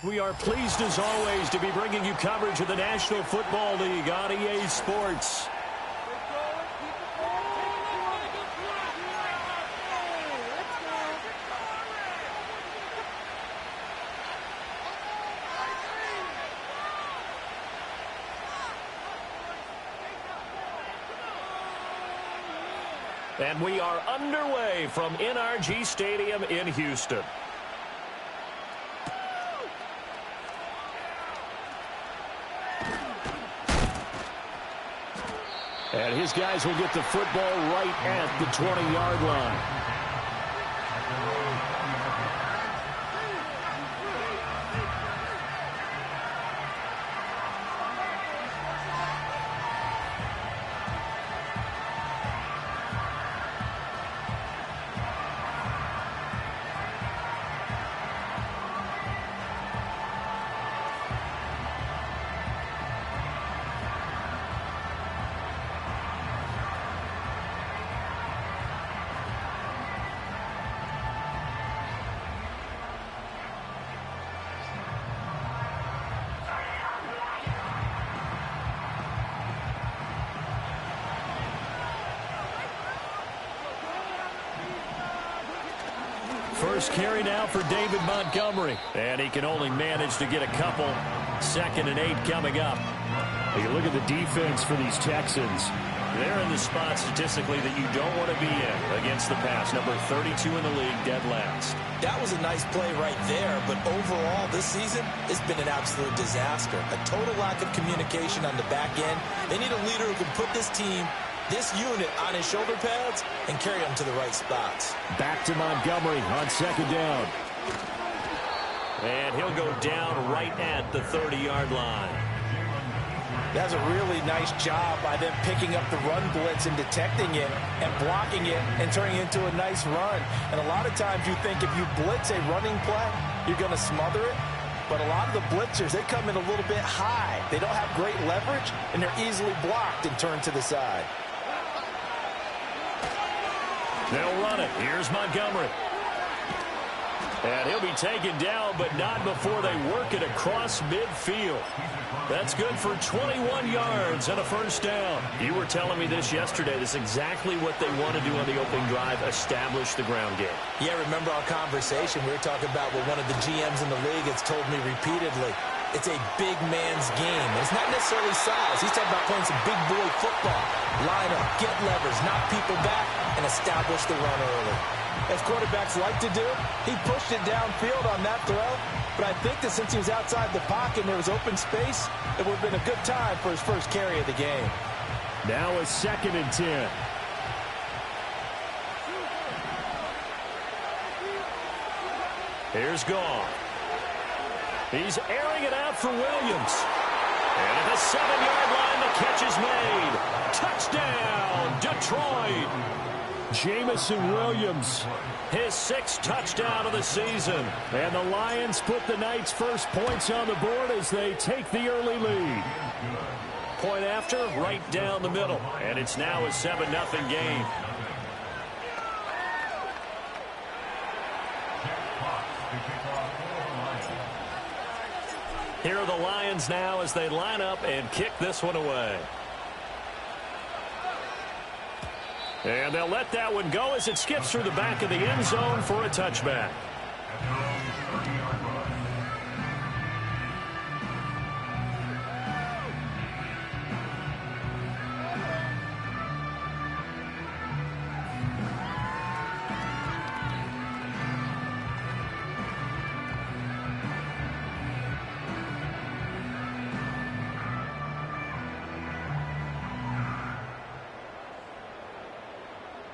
We are pleased as always to be bringing you coverage of the National Football League on EA Sports. And we are underway from NRG Stadium in Houston. And his guys will get the football right at the 20-yard line. First carry now for David Montgomery. And he can only manage to get a couple. 2nd and 8 coming up. You look at the defense for these Texans. They're in the spot statistically that you don't want to be in against the pass. Number 32 in the league, dead last. That was a nice play right there, but overall this season, it's been an absolute disaster. A total lack of communication on the back end. They need a leader who can put this team, this unit, on his shoulder pads and carry them to the right spots. Back to Montgomery on 2nd down. And he'll go down right at the 30-yard line. That's a really nice job by them picking up the run blitz and detecting it and blocking it and turning it into a nice run. And a lot of times you think if you blitz a running play, you're going to smother it. But a lot of the blitzers, they come in a little bit high. They don't have great leverage, and they're easily blocked and turned to the side. They'll run it. Here's Montgomery. And he'll be taken down, but not before they work it across midfield. That's good for 21 yards and a first down. You were telling me this yesterday. This is exactly what they want to do on the opening drive, establish the ground game. Yeah, remember our conversation. We were talking about what one of the GMs in the league has told me repeatedly. It's a big man's game. It's not necessarily size. He's talking about playing some big boy football. Line up, get levers, knock people back, and establish the run early. As quarterbacks like to do, he pushed it downfield on that throw. But I think that since he was outside the pocket and there was open space, it would have been a good time for his first carry of the game. Now a 2nd and 10. Here's Goff. He's airing it out for Williams. And at the 7-yard line, the catch is made. Touchdown, Detroit. Jameson Williams, his 6th touchdown of the season. And the Lions put the Knights' first points on the board as they take the early lead. Point after, right down the middle. And it's now a 7-0 game. Here are the Lions now as they line up and kick this one away. And they'll let that one go as it skips through the back of the end zone for a touchback.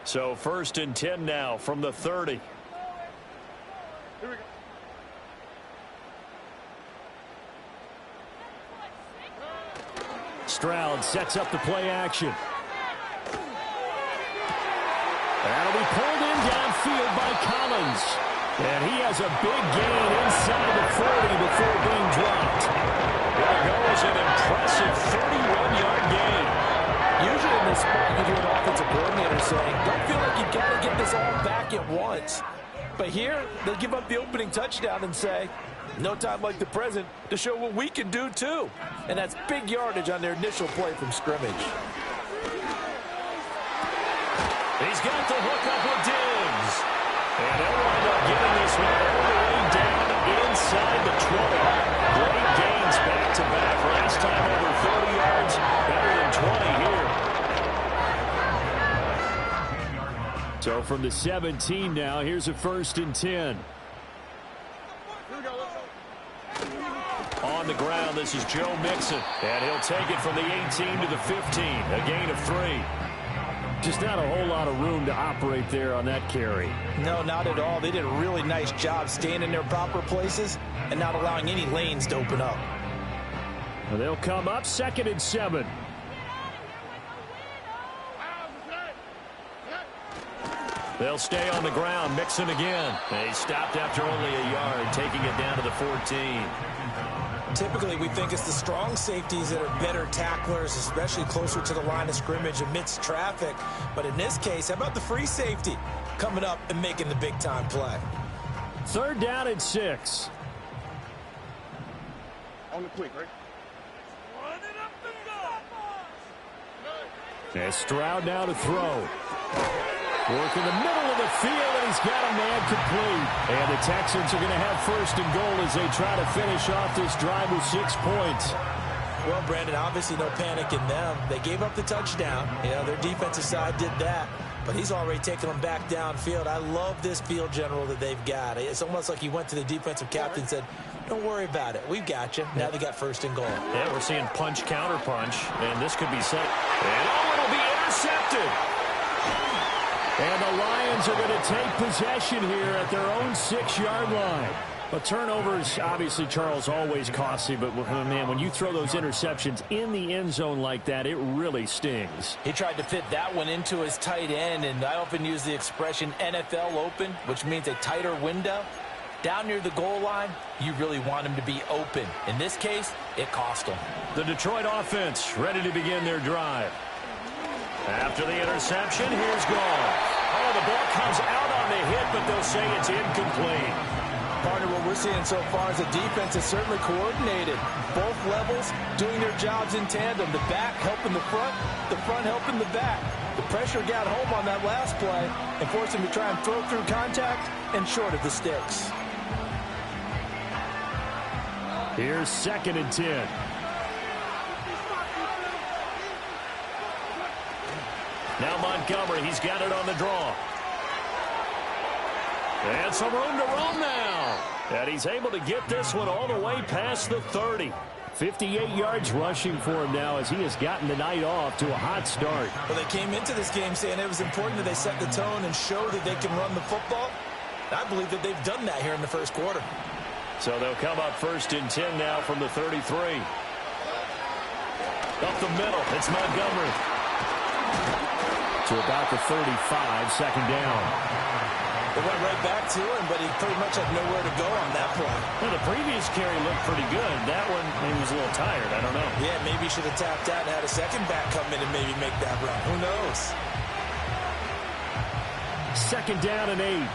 So 1st and 10 now from the 30. Here we go. Stroud sets up the play action. That'll be pulled in downfield by Collins. And he has a big gain inside the 40 before being dropped. There goes an impressive 31-yard gain. Usually in this spot, you hear an offensive coordinator saying, don't feel like you've got to get this all back at once. But here, they give up the opening touchdown and say, No time like the present to show what we can do, too. And that's big yardage on their initial play from scrimmage. He's got the hook up with Diggs. And they'll wind up getting this one all the way down inside the 20. Great gains back-to-back. Last time over 30 yards, better than 20 here. So from the 17 now, here's a 1st and 10. On the ground, this is Joe Mixon. And he'll take it from the 18 to the 15. A gain of 3. Just not a whole lot of room to operate there on that carry. No, not at all. They did a really nice job staying in their proper places and not allowing any lanes to open up. Well, they'll come up 2nd and 7. They'll stay on the ground. Mixon again. They stopped after only a yard, taking it down to the 14. Typically, we think it's the strong safeties that are better tacklers, especially closer to the line of scrimmage amidst traffic. But in this case, how about the free safety coming up and making the big-time play? 3rd down and 6. On the quick, right? As Stroud now to throw. Work in the middle of the field, and he's got a man complete. And the Texans are going to have 1st and goal as they try to finish off this drive with 6 points. Well, Brandon, obviously no panic in them. They gave up the touchdown. You know, their defensive side did that. But he's already taken them back downfield. I love this field general that they've got. It's almost like he went to the defensive captain and said, don't worry about it. We've got you. Now they got 1st and goal. Yeah, we're seeing punch, counter punch, and this could be set. And it'll be intercepted. And the Lions are going to take possession here at their own 6-yard line. But turnovers, obviously, Charles, always costly. But, man, when you throw those interceptions in the end zone like that, it really stings. He tried to fit that one into his tight end, and I often use the expression NFL open, which means a tighter window. Down near the goal line, you really want him to be open. In this case, it cost him. The Detroit offense ready to begin their drive. After the interception, here's Goff. Oh, the ball comes out on the hit, but they'll say it's incomplete. Partner, what we're seeing so far is the defense is certainly coordinated. Both levels doing their jobs in tandem. The back helping the front helping the back. The pressure got home on that last play and forced him to try and throw through contact and short of the sticks. Here's 2nd and 10. Now Montgomery, he's got it on the draw. And some room to run now. And he's able to get this one all the way past the 30. 58 yards rushing for him now as he has gotten the night off to a hot start. Well, they came into this game saying it was important that they set the tone and show that they can run the football. I believe that they've done that here in the first quarter. So they'll come up 1st and 10 now from the 33. Up the middle, it's Montgomery. To about the 35, 2nd down. They went right back to him, but he pretty much had nowhere to go on that play. Well, the previous carry looked pretty good. That one, he was a little tired. I don't know. Yeah, maybe he should have tapped out and had a second back come in and maybe make that run. Who knows? 2nd down and 8.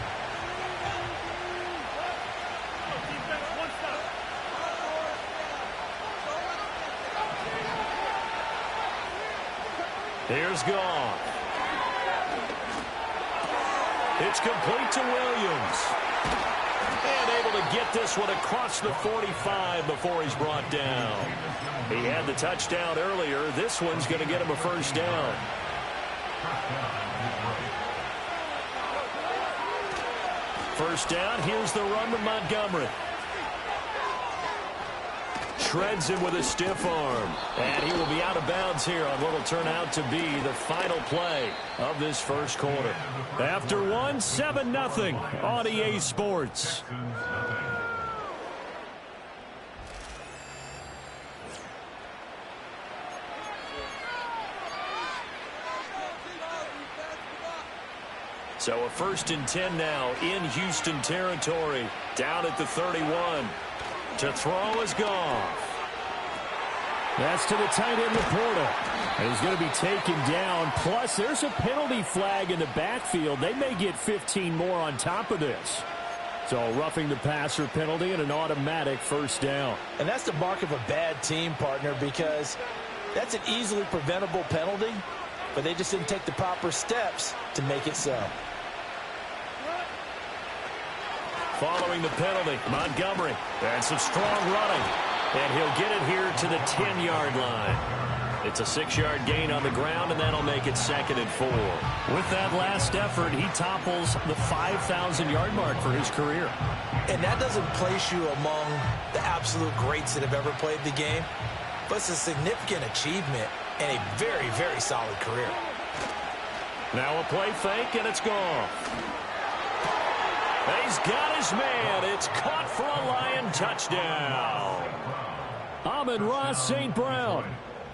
Here's Goff. It's complete to Williams. And able to get this one across the 45 before he's brought down. He had the touchdown earlier. This one's going to get him a 1st down. First down, here's the run to Montgomery. Shreds him with a stiff arm. And he will be out of bounds here on what will turn out to be the final play of this first quarter. After one, 7-0 on EA Sports. So a 1st and 10 now in Houston territory. Down at the 31. To throw is Goff. That's to the tight end, Laporta. And he's going to be taken down. Plus, there's a penalty flag in the backfield. They may get 15 more on top of this. So roughing the passer penalty and an automatic first down. And that's the mark of a bad team, partner, because that's an easily preventable penalty, but they just didn't take the proper steps to make it so. Following the penalty, Montgomery. And some strong running. And he'll get it here to the 10-yard line. It's a 6-yard gain on the ground, and that'll make it 2nd and 4. With that last effort, he topples the 5,000-yard mark for his career. And that doesn't place you among the absolute greats that have ever played the game, but it's a significant achievement and a very, very solid career. Now a play fake, and it's gone. He's got his man. It's caught for a Lion touchdown. Amon-Ra St. Brown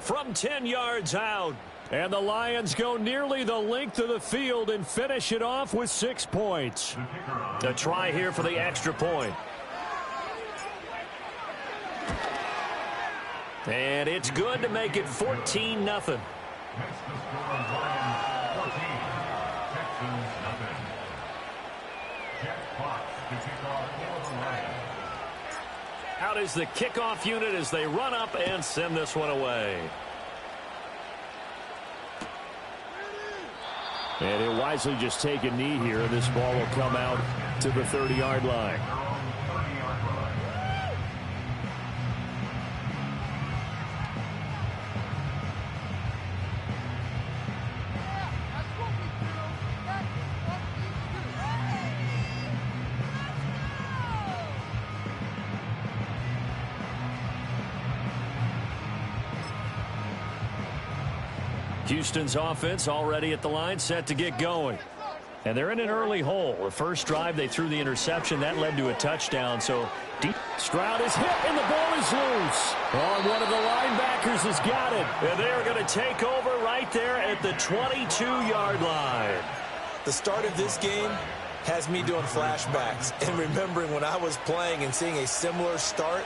from 10 yards out. And the Lions go nearly the length of the field and finish it off with 6 points. A try here for the extra point. And it's good to make it 14-0. Out is the kickoff unit as they run up and send this one away. And he'll wisely just take a knee here. This ball will come out to the 30-yard line. Houston's offense already at the line, set to get going. And they're in an early hole. The first drive, they threw the interception. That led to a touchdown. So deep. Stroud is hit, and the ball is loose. Oh, one of the linebackers has got it. And they are going to take over right there at the 22-yard line. The start of this game has me doing flashbacks and remembering when I was playing and seeing a similar start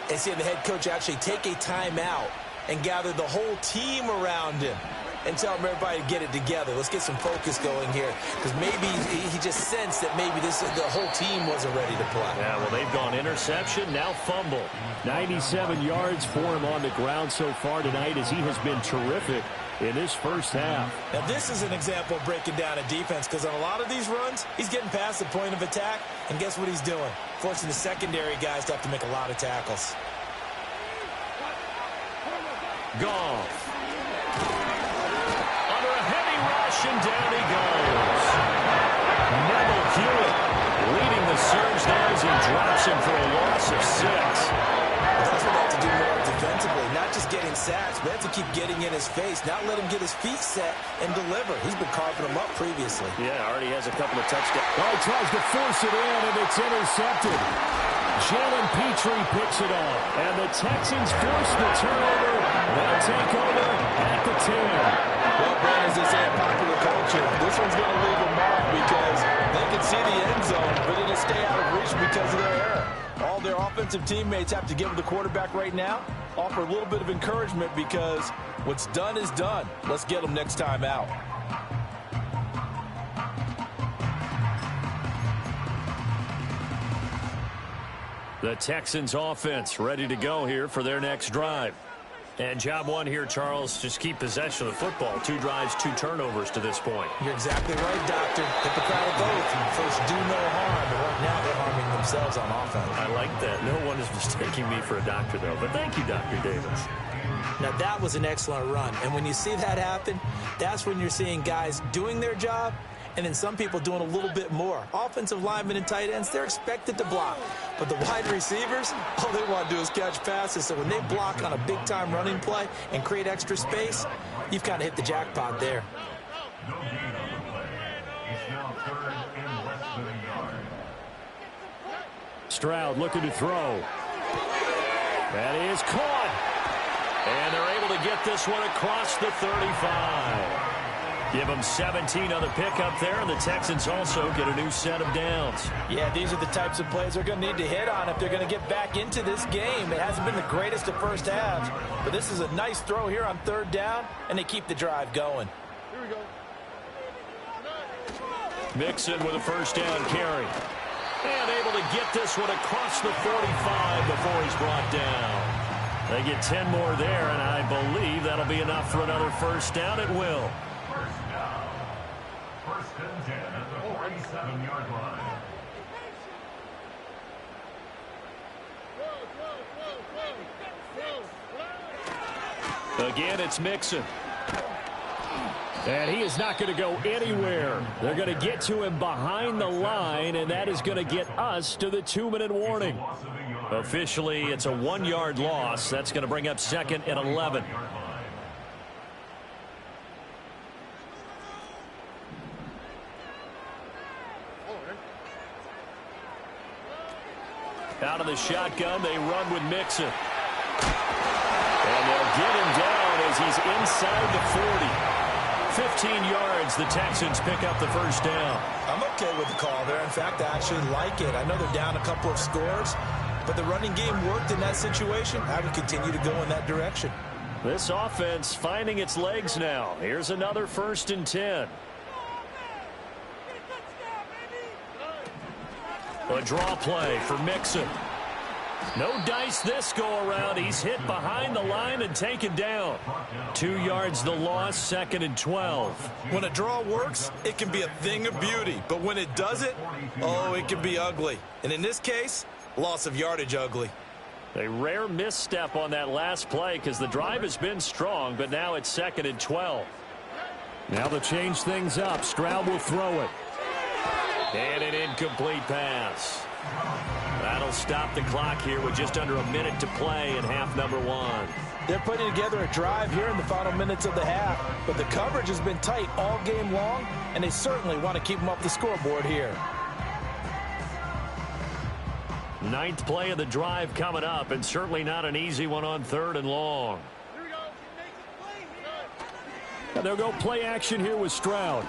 and seeing the head coach actually take a timeout and gather the whole team around him and tell him everybody to get it together. Let's get some focus going here, because maybe he just sensed that maybe the whole team wasn't ready to play. Yeah, well, they've gone interception, now fumble. 97 yards for him on the ground so far tonight as he has been terrific in this first half. Now, this is an example of breaking down a defense, because on a lot of these runs, he's getting past the point of attack, and guess what he's doing? Forcing the secondary guys to have to make a lot of tackles. Goff. Under a heavy rush, and down he goes. Neville Hewitt leading the surge there as he drops him for a loss of 6. That's what they have to do more defensively, not just getting sacks, but they have to keep getting in his face, not let him get his feet set and deliver. He's been carving them up previously. Yeah, already has a couple of touchdowns. Oh, he tries to force it in, and it's intercepted. Jalen Petrie picks it off, and the Texans force the turnover. They'll take over at the 10. Well, Brad, as they say in popular culture, this one's going to leave a mark because they can see the end zone, but it'll stay out of reach because of their error. All their offensive teammates have to give the quarterback right now, offer a little bit of encouragement, because what's done is done. Let's get them next time out. The Texans offense ready to go here for their next drive. And job one here, Charles, just keep possession of the football. 2 drives, 2 turnovers to this point. You're exactly right, Doctor. Hippocratic oath. First, do no harm. But right now, they're harming themselves on offense. I like that. No one is mistaking me for a doctor, though. But thank you, Dr. Davis. Now, that was an excellent run. And when you see that happen, that's when you're seeing guys doing their job, and then some people doing a little bit more. Offensive linemen and tight ends, they're expected to block. But the wide receivers, all they want to do is catch passes. So when they block on a big-time running play and create extra space, you've kind of hit the jackpot there. Stroud looking to throw. That is caught. And they're able to get this one across the 35. Give them 17 on the pickup there, and the Texans also get a new set of downs. Yeah, these are the types of plays they're going to need to hit on if they're going to get back into this game. It hasn't been the greatest of first halves, but this is a nice throw here on 3rd down, and they keep the drive going. Mixon with a first down carry. And able to get this one across the 45 before he's brought down. They get 10 more there, and I believe that'll be enough for another first down. It will. First down. First and 10 at the 47-yard line. Again, it's Mixon. And he is not going to go anywhere. They're going to get to him behind the line, and that is going to get us to the 2-minute warning. Officially, it's a 1-yard loss. That's going to bring up second and 11. Out of the shotgun, they run with Mixon. And they'll get him down as he's inside the 40. 15 yards, the Texans pick up the first down. I'm okay with the call there. In fact, I actually like it. I know they're down a couple of scores, but the running game worked in that situation. I would continue to go in that direction. This offense finding its legs now. Here's another first and 10. A draw play for Mixon. No dice this go-around. He's hit behind the line and taken down. 2 yards the loss, second and 12. When a draw works, it can be a thing of beauty. But when it doesn't, oh, it can be ugly. And in this case, loss of yardage ugly. A rare misstep on that last play because the drive has been strong, but now it's second and 12. Now to change things up, Stroud will throw it. And an incomplete pass. That'll stop the clock here with just under a minute to play in half number 1. They're putting together a drive here in the final minutes of the half, but the coverage has been tight all game long, and they certainly want to keep them off the scoreboard here. 9th play of the drive coming up, and certainly not an easy one on 3rd and long. And they'll go play action here with Stroud.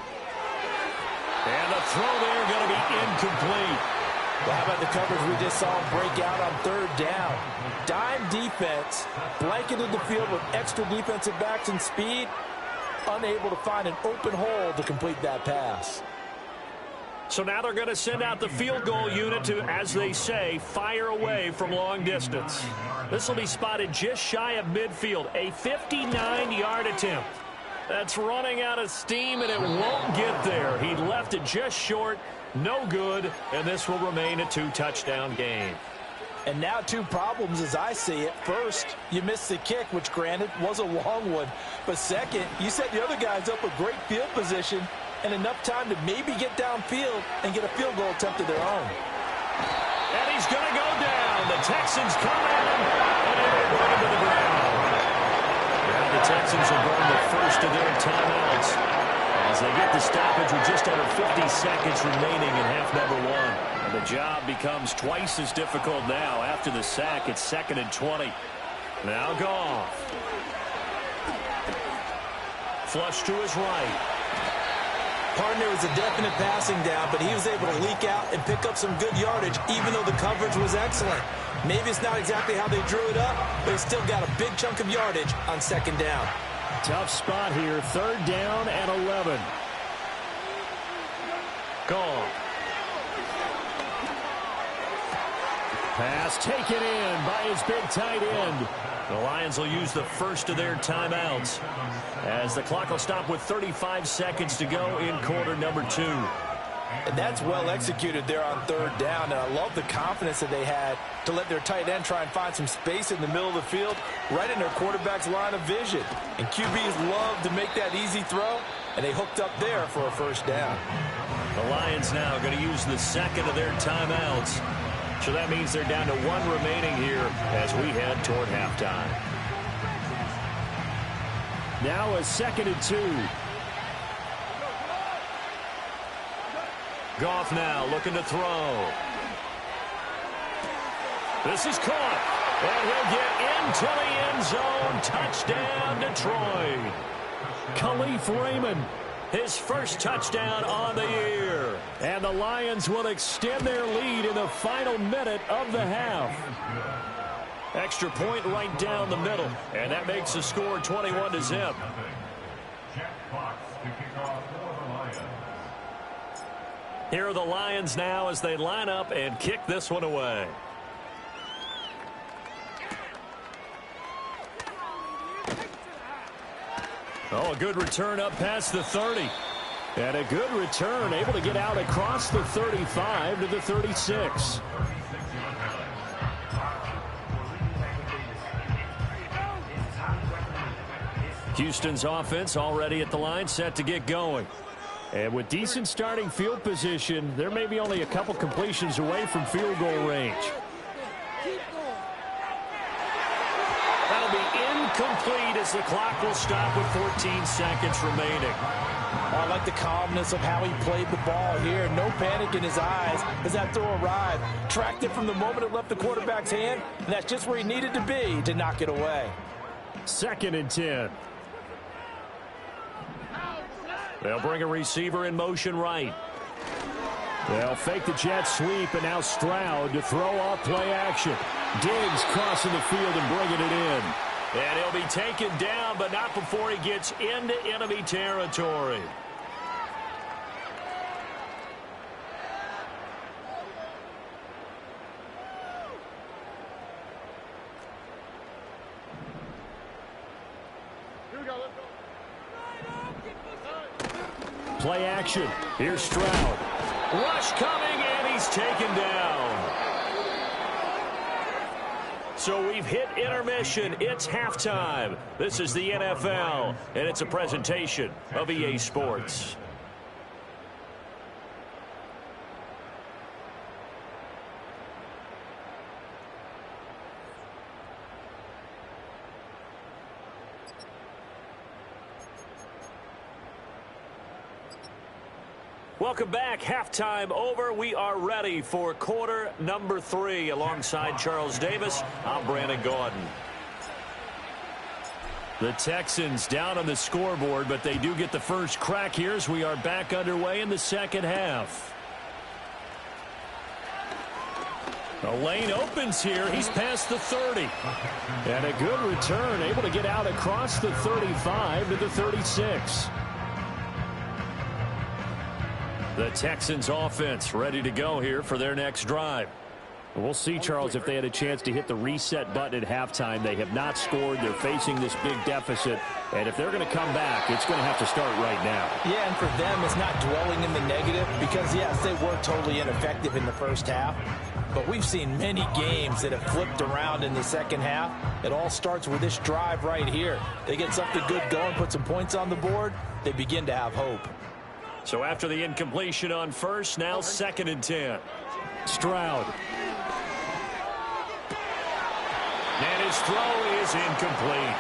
And the throw there going to be incomplete. Well, how about the coverage we just saw break out on 3rd down? Dime defense, blanketed the field with extra defensive backs and speed, unable to find an open hole to complete that pass. So now they're going to send out the field goal unit to, as they say, fire away from long distance. This will be spotted just shy of midfield, a 59-yard attempt. That's running out of steam, and it won't get there. He left it just short. No good, and this will remain a 2-touchdown game. And now 2 problems as I see it. First, you missed the kick, which granted was a long one. But second, you set the other guys up with great field position and enough time to maybe get downfield and get a field goal attempt of their own. And he's going to go down. The Texans come in, and they bring him to the ground. Now the Texans will burn the first of their timeouts as they get the stoppage with just under 50 seconds remaining in half number 1. And the job becomes twice as difficult now. After the sack, it's second and 20. Now Goff. Flush to his right. Partner was a definite passing down, but he was able to leak out and pick up some good yardage, even though the coverage was excellent. Maybe it's not exactly how they drew it up, but he still got a big chunk of yardage on 2nd down. Tough spot here, 3rd down and 11. Goff. Pass taken in by his big tight end. The Lions will use the first of their timeouts as the clock will stop with 35 seconds to go in quarter number 2. And that's well executed there on 3rd down. And I love the confidence that they had to let their tight end try and find some space in the middle of the field, right in their quarterback's line of vision. And QBs love to make that easy throw, and they hooked up there for a first down. The Lions now going to use the second of their timeouts. So that means they're down to 1 remaining here as we head toward halftime. Now a 2nd and 2. Goff now looking to throw. This is caught. And he'll get into the end zone. Touchdown, Detroit. Khalif Raymond, his first touchdown on the year. And the Lions will extend their lead in the final minute of the half. Extra point right down the middle. And that makes the score 21-0. Jack Fox to kick off for the Lions. Here are the Lions now as they line up and kick this one away. Oh, a good return up past the 30. And a good return, able to get out across the 35 to the 36. Houston's offense already at the line, set to get going. And with decent starting field position, there may be only a couple completions away from field goal range. That'll be incomplete as the clock will stop with 14 seconds remaining. I like the calmness of how he played the ball here. No panic in his eyes as that throw arrived. Tracked it from the moment it left the quarterback's hand, and that's just where he needed to be to knock it away. 2nd and 10. They'll bring a receiver in motion right. They'll fake the jet sweep, and now Stroud to throw off play action. Diggs crossing the field and bringing it in. And he'll be taken down, but not before he gets into enemy territory. Play action. Here's Stroud. Rush coming, and he's taken down. So we've hit intermission. It's halftime. This is the NFL, and it's a presentation of EA Sports. Welcome back. Halftime over. We are ready for quarter number 3. Alongside Charles Davis, I'm Brandon Gaudin. The Texans down on the scoreboard, but they do get the first crack here as we are back underway in the second half. The lane opens here. He's past the 30. And a good return, able to get out across the 35 to the 36. The Texans offense ready to go here for their next drive. We'll see, Charles, if they had a chance to hit the reset button at halftime. They have not scored. They're facing this big deficit. And if they're going to come back, it's going to have to start right now. Yeah, and for them, it's not dwelling in the negative because, yes, they were totally ineffective in the first half. But we've seen many games that have flipped around in the second half. It all starts with this drive right here. They get something good going, put some points on the board, they begin to have hope. So after the incompletion on first, now 2nd and 10. Stroud. And his throw is incomplete.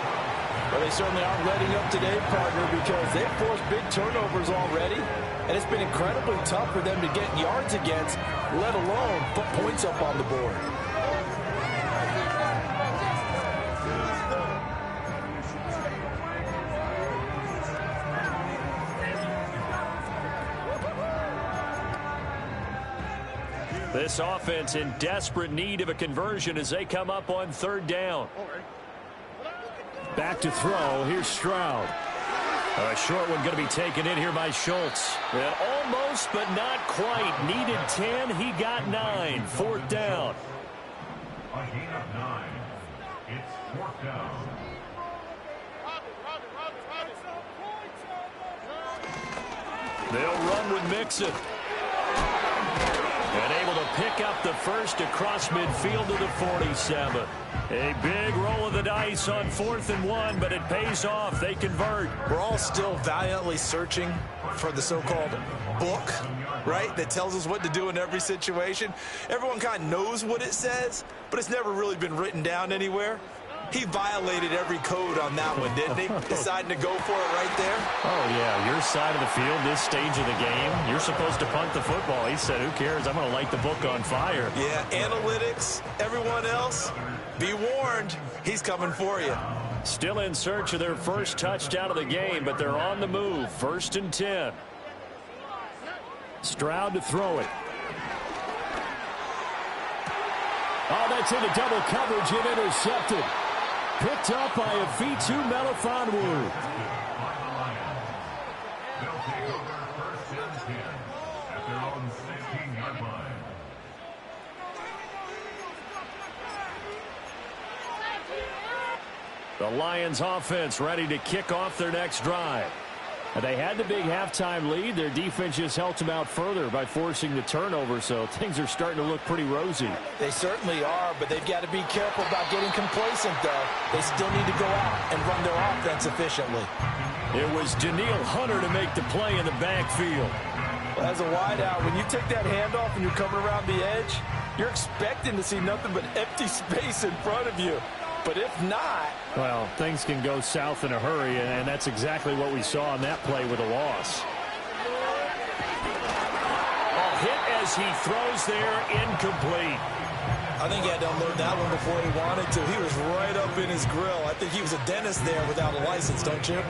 Well, they certainly aren't letting up today, partner, because they've forced big turnovers already. And it's been incredibly tough for them to get yards against, let alone put points up on the board. This offense in desperate need of a conversion as they come up on 3rd down. Back to throw. Here's Stroud. A short one going to be taken in here by Schultz. And almost, but not quite. Needed 10. He got 9. 4th down. A gain of 9. It's 4th down. They'll run with Mixon. And able to pick up the first across midfield to the 47. A big roll of the dice on 4th and 1, but it pays off. They convert. We're all still valiantly searching for the so-called book, right, that tells us what to do in every situation. Everyone kind of knows what it says, but it's never really been written down anywhere. He violated every code on that one, didn't he? Deciding to go for it right there. Oh, yeah, your side of the field, this stage of the game, you're supposed to punt the football. He said, who cares? I'm going to light the book on fire. Yeah, analytics, everyone else, be warned, he's coming for you. Still in search of their first touchdown of the game, but they're on the move. 1st and 10. Stroud to throw it. Oh, that's into double coverage and intercepted. Picked up by Afitu Melifonwu. their own 16-yard line. The Lions offense ready to kick off their next drive. They had the big halftime lead. Their defense just helped them out further by forcing the turnover, so things are starting to look pretty rosy. They certainly are, but they've got to be careful about getting complacent, though. They still need to go out and run their offense efficiently. It was Danielle Hunter to make the play in the backfield. Well, as a wideout, when you take that handoff and you're coming around the edge, you're expecting to see nothing but empty space in front of you. But if not... well, things can go south in a hurry, and that's exactly what we saw on that play with a loss. A hit as he throws there, incomplete. I think he had to unload that one before he wanted to. He was right up in his grill. I think he was a dentist there without a license, don't you?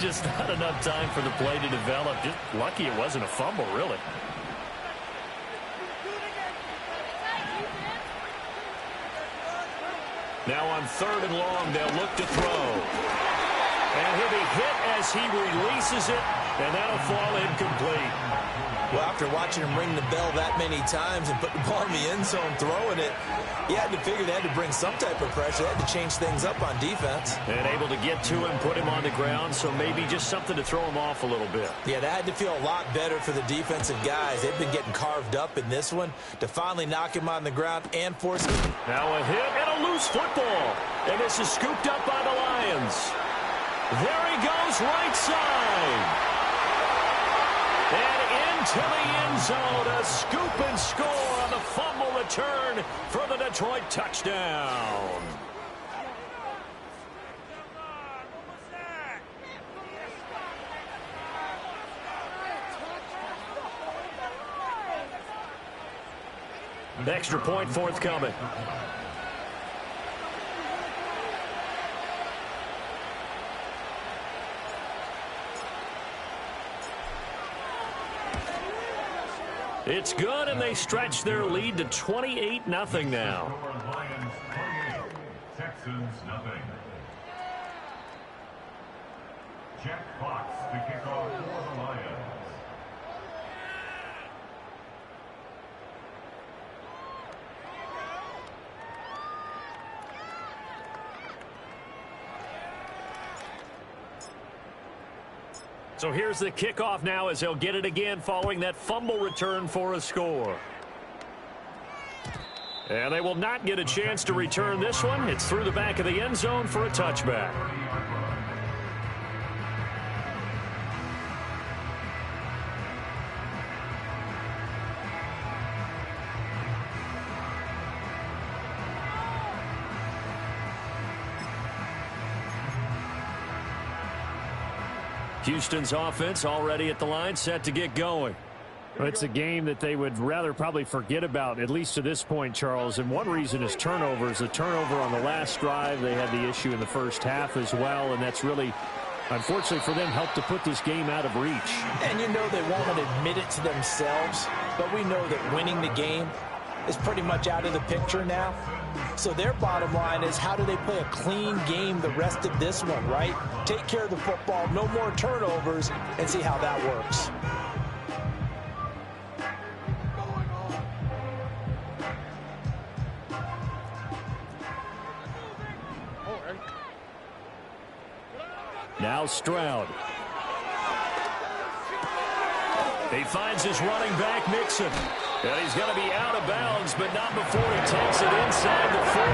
Just not enough time for the play to develop. Just lucky it wasn't a fumble, really. Now on 3rd and long, they'll look to throw. And he'll be hit as he releases it, and that'll fall incomplete. Well, after watching him ring the bell that many times and put the ball in the end zone throwing it, he had to figure they had to bring some type of pressure. They had to change things up on defense. And able to get to him, put him on the ground, so maybe just something to throw him off a little bit. Yeah, that had to feel a lot better for the defensive guys. They've been getting carved up in this one to finally knock him on the ground and force him. Now a hit and a loose football. And this is scooped up by the Lions. There he goes, right side. And into the end zone, a scoop and score on the fumble return for the Detroit touchdown. The extra point forthcoming. It's good, and they stretch their lead to 28-0 now. Lions 28, Texans nothing. Jack Fox to kick off for the Lions. So here's the kickoff now as he'll get it again following that fumble return for a score. And they will not get a chance to return this one. It's through the back of the end zone for a touchback. Houston's offense already at the line, set to get going. Well, it's a game that they would rather probably forget about, at least to this point, Charles. And one reason is turnovers. A turnover on the last drive. They had the issue in the first half as well, and that's really, unfortunately for them, helped to put this game out of reach. And you know they won't admit it to themselves, but we know that winning the game is pretty much out of the picture now. So their bottom line is, how do they play a clean game the rest of this one, right? Take care of the football, no more turnovers, and see how that works. Now Stroud. He finds his running back, Mixon. And he's going to be out of bounds, but not before he takes it inside the 40.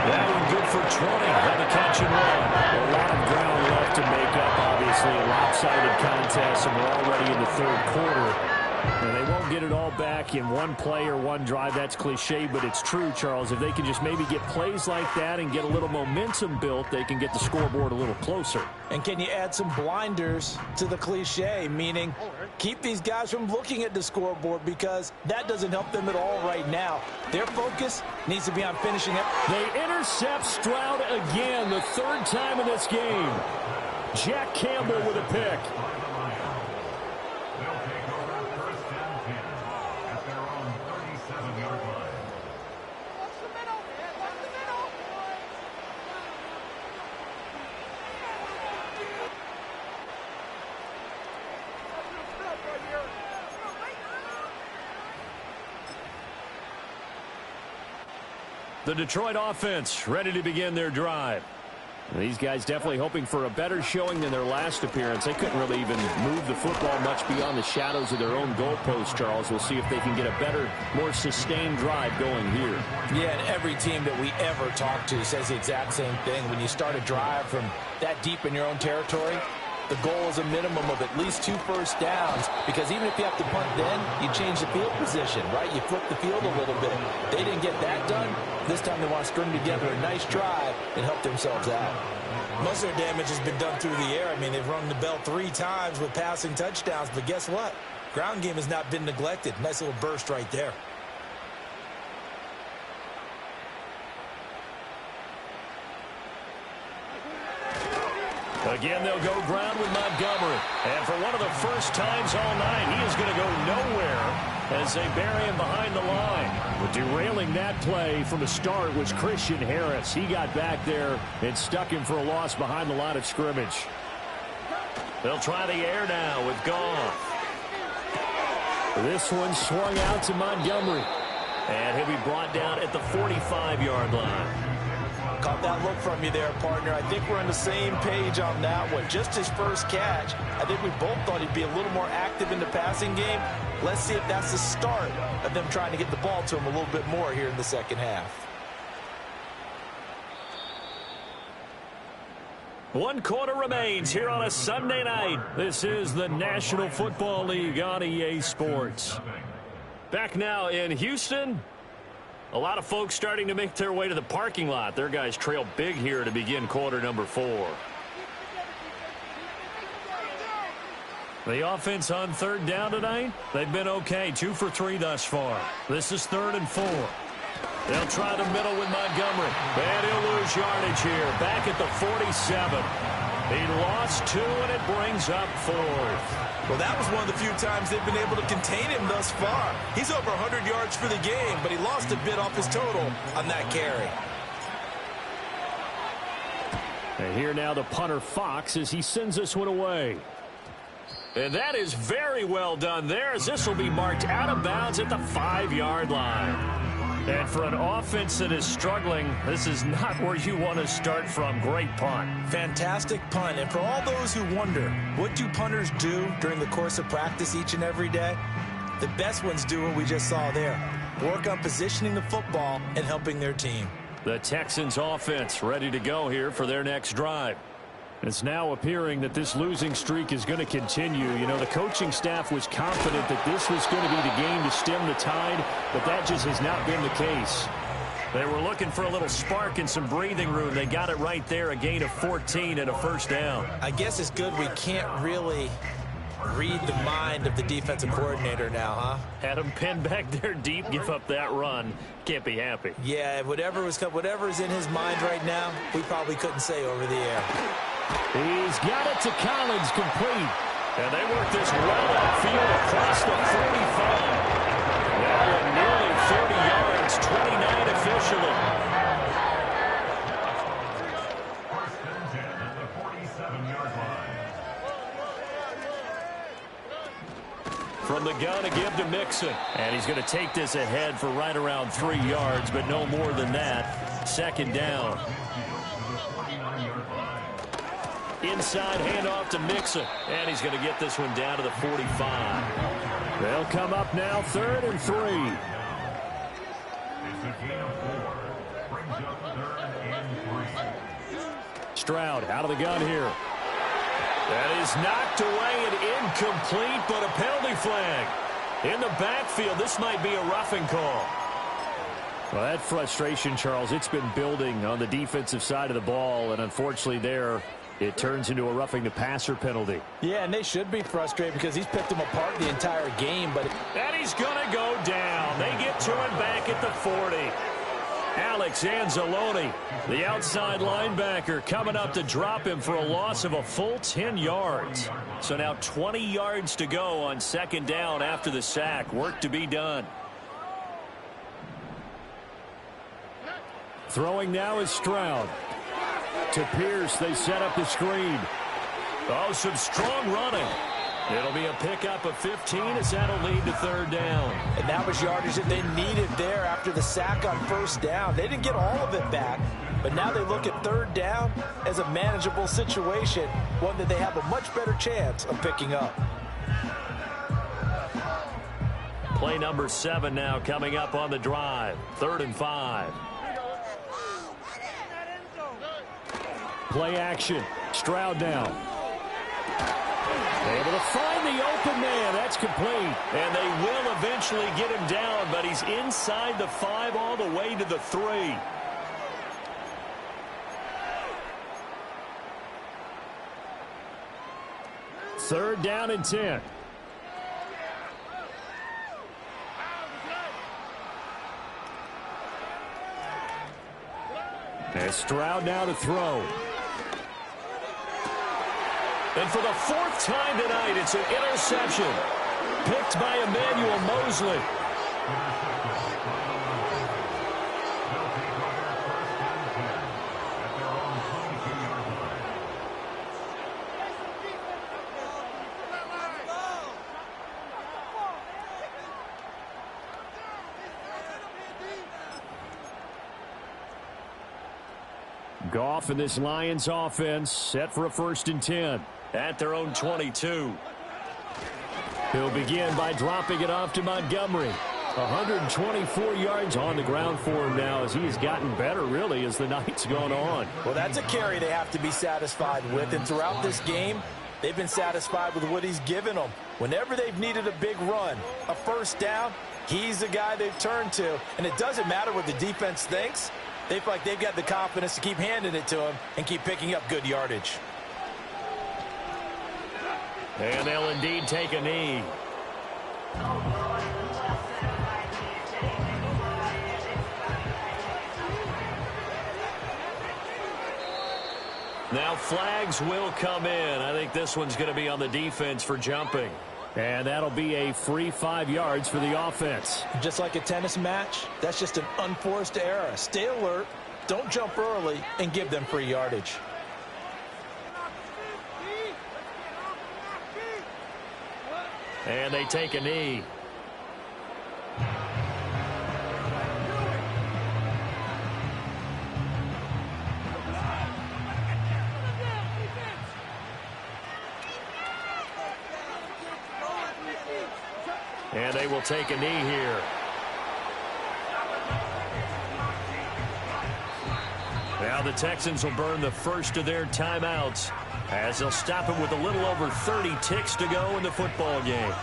That one good for 20 on the catch and run. A lot of ground left to make up, obviously. A lopsided contest, and we're already in the third quarter. And they won't get it all back in one play or one drive. That's cliche, but it's true, Charles. If they can just maybe get plays like that and get a little momentum built, they can get the scoreboard a little closer. And can you add some blinders to the cliche, meaning keep these guys from looking at the scoreboard, because that doesn't help them at all right now. Their focus needs to be on finishing it. They intercept Stroud again, the third time in this game. Jack Campbell with a pick. The Detroit offense ready to begin their drive. These guys definitely hoping for a better showing than their last appearance. They couldn't really even move the football much beyond the shadows of their own goalpost, Charles. We'll see if they can get a better, more sustained drive going here. Yeah, and every team that we ever talk to says the exact same thing. When you start a drive from that deep in your own territory, the goal is a minimum of at least 2 first downs, because even if you have to punt then, you change the field position, right? You flip the field a little bit. They didn't get that done. This time they want to string together a nice drive and help themselves out. Most of their damage has been done through the air. I mean, they've rung the bell 3 times with passing touchdowns, but guess what? Ground game has not been neglected. Nice little burst right there. Again, they'll go ground with Montgomery. And for one of the first times all night, he is going to go nowhere as they bury him behind the line. But derailing that play from the start was Christian Harris. He got back there and stuck him for a loss behind the line of scrimmage. They'll try the air now with Goff. This one swung out to Montgomery. And he'll be brought down at the 45-yard line. Caught that look from you there, partner. I think we're on the same page on that one. Just his first catch. I think we both thought he'd be a little more active in the passing game. Let's see if that's the start of them trying to get the ball to him a little bit more here in the second half. 1 quarter remains here on a Sunday night. This is the National Football League on EA Sports. Back now in Houston. A lot of folks starting to make their way to the parking lot. Their guys trail big here to begin quarter number 4. The offense on 3rd down tonight, they've been okay. 2 for 3 thus far. This is 3rd and 4. They'll try the middle with Montgomery. And he'll lose yardage here. Back at the 47. He lost 2, and it brings up 4th. Well, that was one of the few times they've been able to contain him thus far. He's over 100 yards for the game, but he lost a bit off his total on that carry. And here now the punter Fox as he sends this one away. And that is very well done there, as this will be marked out of bounds at the 5-yard line. And for an offense that is struggling, this is not where you want to start from. Great punt. Fantastic punt. And for all those who wonder, what do punters do during the course of practice each and every day? The best ones do what we just saw there. Work on positioning the football and helping their team. The Texans offense ready to go here for their next drive. It's now appearing that this losing streak is going to continue. You know, the coaching staff was confident that this was going to be the game to stem the tide, but that just has not been the case. They were looking for a little spark and some breathing room. They got it right there, a gain of 14 and a first down. I guess it's good we can't really read the mind of the defensive coordinator now, huh? Had him pinned back there deep, give up that run. Can't be happy. Yeah, whatever's in his mind right now, we probably couldn't say over the air. He's got it to Collins, complete. And they work this well upfield across the 45. Now nearly 30 yards, 29 officially. First and 10 at the 47-yard line. From the gun to give to Mixon. And he's going to take this ahead for right around 3 yards, but no more than that. 2nd down. Inside handoff to Mixon. And he's going to get this one down to the 45. They'll come up now 3rd and 3. It's a gain of 4. Brings up 3rd and 3. Stroud out of the gun here. That is knocked away and incomplete, but a penalty flag. In the backfield, this might be a roughing call. Well, that frustration, Charles, it's been building on the defensive side of the ball, and unfortunately there, it turns into a roughing the passer penalty. Yeah, and they should be frustrated because he's picked them apart the entire game. But And he's going to go down. They get to him back at the 40. Alex Anzalone, the outside linebacker, coming up to drop him for a loss of a full 10 yards. So now 20 yards to go on 2nd down after the sack. Work to be done. Throwing now is Stroud. To Pierce, they set up the screen. Oh, some strong running. It'll be a pickup of 15 as that'll lead to third down. And that was yardage that they needed there after the sack on first down. They didn't get all of it back, but now they look at third down as a manageable situation, one that they have a much better chance of picking up. Play number 7 now coming up on the drive. 3rd and 5. Play action. Stroud down. Able to find the open man. That's complete. And they will eventually get him down, but he's inside the 5 all the way to the 3. Third down and 10. And Stroud now to throw. And for the 4th time tonight, it's an interception. Picked by Emmanuel Mosley. Goff and this Lions offense set for a 1st and 10 at their own 22. He'll begin by dropping it off to Montgomery. 124 yards on the ground for him now as he's gotten better, really, as the night's gone on. Well, that's a carry they have to be satisfied with, and throughout this game, they've been satisfied with what he's given them. Whenever they've needed a big run, a 1st down, he's the guy they've turned to, and it doesn't matter what the defense thinks. They feel like they've got the confidence to keep handing it to him and keep picking up good yardage. And they'll indeed take a knee. Now flags will come in. I think this one's going to be on the defense for jumping. And that'll be a free 5 yards for the offense. Just like a tennis match, that's just an unforced error. Stay alert, don't jump early, and give them free yardage. And they take a knee. And they will take a knee here. Now the Texans will burn the first of their timeouts as they'll stop it with a little over 30 ticks to go in the football game.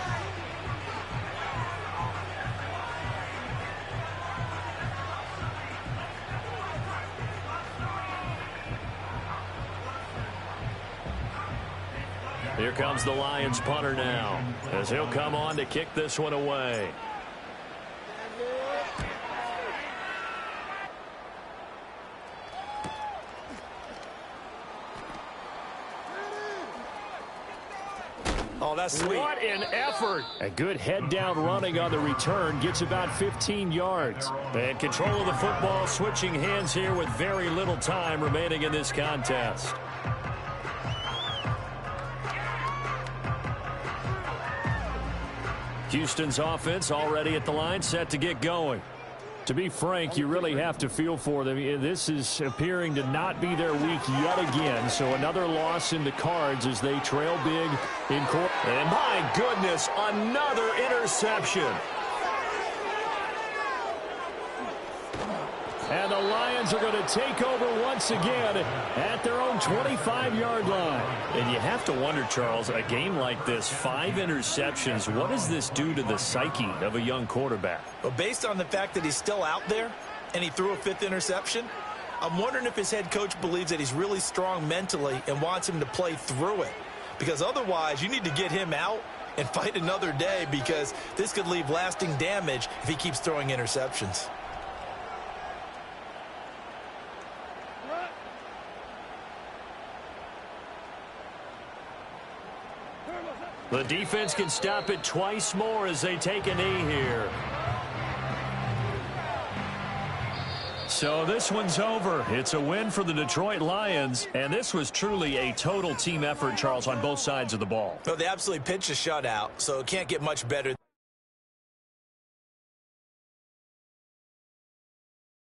Here comes the Lions punter now as he'll come on to kick this one away. Oh, that's sweet. What an effort. A good head down running on the return. Gets about 15 yards. And control of the football switching hands here with very little time remaining in this contest. Houston's offense already at the line, set to get going. To be frank, you really have to feel for them. This is appearing to not be their week yet again. So another loss in the cards as they trail big in court. And my goodness, another interception. And the Lions are going to take over once again at their own 25-yard line. And you have to wonder, Charles, a game like this, 5 interceptions, what does this do to the psyche of a young quarterback? Well, based on the fact that he's still out there and he threw a 5th interception, I'm wondering if his head coach believes that he's really strong mentally and wants him to play through it. Because otherwise, you need to get him out and fight another day, because this could leave lasting damage if he keeps throwing interceptions. The defense can stop it twice more as they take a knee here. So this one's over. It's a win for the Detroit Lions, and this was truly a total team effort, Charles, on both sides of the ball. Well, they absolutely pitched a shutout, so it can't get much better.